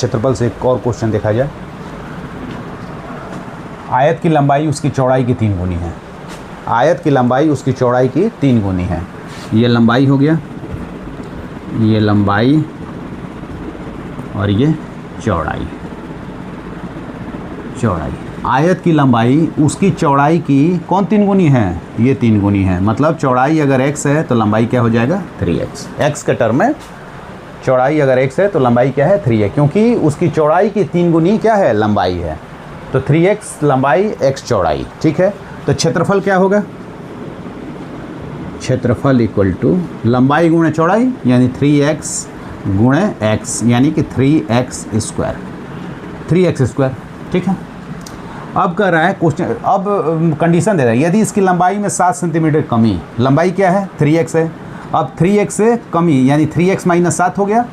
क्षेत्रफल से एक और क्वेश्चन देखा जाए। आयत की लंबाई उसकी चौड़ाई की 3 गुनी है। आयत की लंबाई उसकी चौड़ाई की 3 गुनी है। ये लंबाई हो गया, ये लंबाई और ये चौड़ाई। चौड़ाई, आयत की लंबाई उसकी चौड़ाई की कौन 3 गुनी है? ये 3 गुनी है। मतलब चौड़ाई अगर x है तो लंबाई क्या हो जाएगा? 3x। x के टर्म में चौड़ाई अगर x है तो लंबाई क्या है? 3 है, क्योंकि उसकी चौड़ाई की 3 गुनी क्या है? लंबाई है। तो 3x लंबाई x चौड़ाई। ठीक है, तो क्षेत्रफल क्या होगा? क्षेत्रफल इक्वल टू लंबाई गुणे चौड़ाई, यानी 3x गुणे x, यानी कि 3x स्क्वायर। 3x square. ठीक है, अब कर रहा है क्वेश्चन, अब कंडीशन दे रहा है यदि इसकी लंबाई में 7 सेंटीमीटर कमी, लंबाई क्या है? 3x है। अब 3x से कमी यानी 3x माइनस 7 हो गया,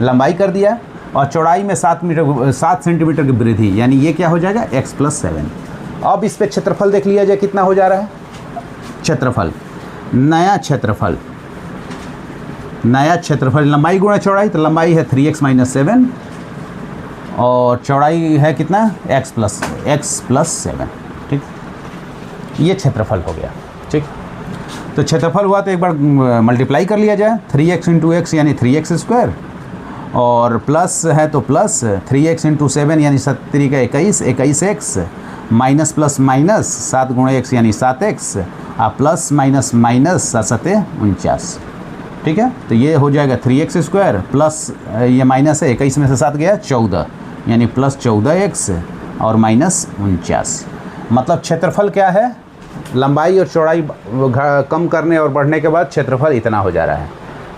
लंबाई कर दिया, और चौड़ाई में 7 सेंटीमीटर की वृद्धि, यानी ये क्या हो जाएगा? x + 7। अब इस पे क्षेत्रफल देख लिया जाए कितना हो जा रहा है। क्षेत्रफल, नया क्षेत्रफल, नया क्षेत्रफल लंबाई गुणा चौड़ाई, तो लंबाई है 3x - 7 और चौड़ाई है कितना? x + 7। ठीक, ये क्षेत्रफल हो गया। ठीक, तो क्षेत्रफल हुआ तो एक बार मल्टीप्लाई कर लिया जाए। 3x × x यानी 3x स्क्वायर, और प्लस है तो प्लस 3x × 7 यानी 7 का 21, 21x, minus plus minus 7 × x यानी 7x, और प्लस माइनस माइनस 7 × 49। ठीक है, तो ये हो जाएगा 3x स्क्वायर प्लस ये माइनस है 21 में से 7 गया 14, यानी प्लस 14x और माइनस 49। मतलब क्षेत्रफल क्या है? लंबाई और चौड़ाई कम करने और बढ़ने के बाद क्षेत्रफल इतना हो जा रहा है।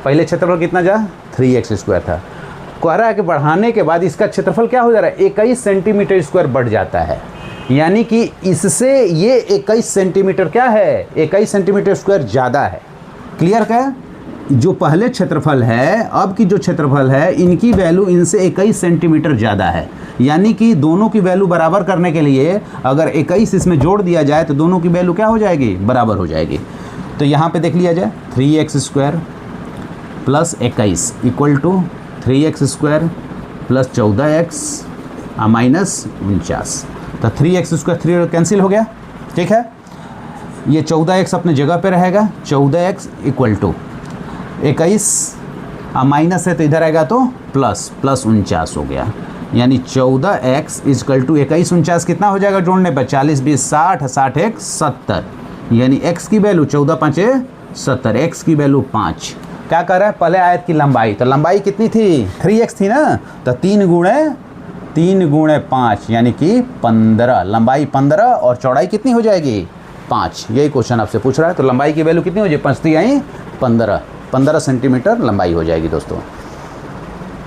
पहले क्षेत्रफल कितना जा? 3x स्क्वायर था। कह रहा है कि बढ़ाने के बाद इसका क्षेत्रफल क्या हो जा रहा है? 21 सेंटीमीटर स्क्वायर बढ़ जाता है, यानी कि इससे ये 21 सेंटीमीटर क्या है? 21 सेंटीमीटर स्क्वायर ज़्यादा है। क्लियर क्या? जो पहले क्षेत्रफल है, अब की जो क्षेत्रफल है, इनकी वैल्यू इनसे 21 सेंटीमीटर ज़्यादा है, यानी कि दोनों की वैल्यू बराबर करने के लिए अगर 21 इसमें जोड़ दिया जाए तो दोनों की वैल्यू क्या हो जाएगी? बराबर हो जाएगी। तो यहाँ पे देख लिया जाए 3x square plus 21 equal to 3x square plus 14x minus 49। तो 3x स्क्वायर 3 कैंसिल हो गया। ठीक है, ये 14x अपने जगह पे रहेगा। 14x इक्वल टू 21 माइनस है तो इधर आएगा तो प्लस 49 हो गया, यानी 14x इक्वल टू 21 49 कितना हो जाएगा जोड़ने पर? 40 20 60, 60 1 70, यानी x की वैल्यू 14 5 70, x की वैल्यू 5। क्या कर रहा है? पहले आयत की लंबाई, तो लंबाई कितनी थी? 3x थी ना, तो 3 गुणे 5 यानी कि 15। लंबाई 15 और चौड़ाई कितनी हो जाएगी? 5। यही क्वेश्चन आपसे पूछ रहा है। तो लंबाई की वैल्यू कितनी हो जाएगी? 5 × 3 = 15 सेंटीमीटर लंबाई हो जाएगी दोस्तों।